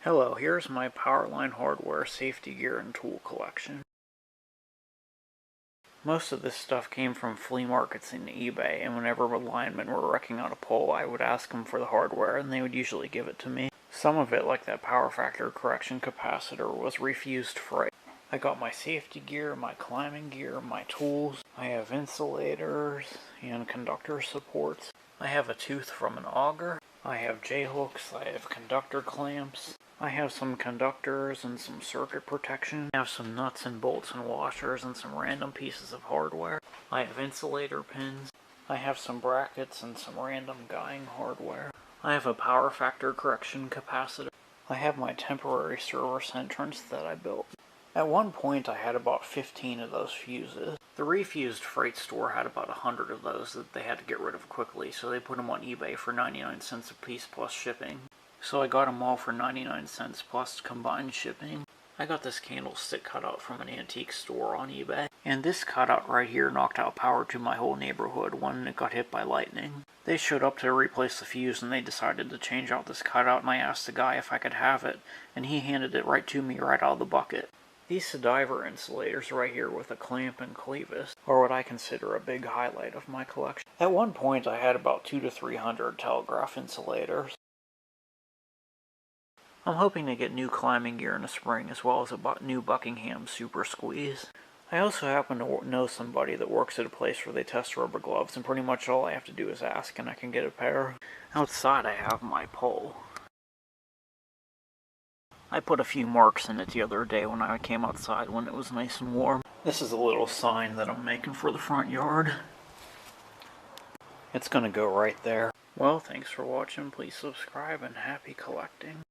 Hello, here's my Powerline hardware, safety gear, and tool collection. Most of this stuff came from flea markets and eBay, and whenever linemen were wrecking on a pole, I would ask them for the hardware, and they would usually give it to me. Some of it, like that power factor correction capacitor, was refused freight. I got my safety gear, my climbing gear, my tools. I have insulators and conductor supports. I have a tooth from an auger. I have J-hooks. I have conductor clamps. I have some conductors and some circuit protection. I have some nuts and bolts and washers and some random pieces of hardware. I have insulator pins. I have some brackets and some random guying hardware. I have a power factor correction capacitor. I have my temporary service entrance that I built. At one point I had about 15 of those fuses. The refused freight store had about 100 of those that they had to get rid of quickly, so they put them on eBay for 99 cents a piece plus shipping. So I got them all for 99 cents plus combined shipping. I got this candlestick cutout from an antique store on eBay. And this cutout right here knocked out power to my whole neighborhood when it got hit by lightning. They showed up to replace the fuse and they decided to change out this cutout, and I asked the guy if I could have it, and he handed it right to me right out of the bucket. These Sediver insulators right here with a clamp and clevis are what I consider a big highlight of my collection. At one point I had about 200 to 300 telegraph insulators. I'm hoping to get new climbing gear in the spring, as well as a new Buckingham Super Squeeze. I also happen to know somebody that works at a place where they test rubber gloves, and pretty much all I have to do is ask and I can get a pair. Outside I have my pole. I put a few marks in it the other day when I came outside when it was nice and warm. This is a little sign that I'm making for the front yard. It's gonna go right there. Well, thanks for watching. Please subscribe and happy collecting.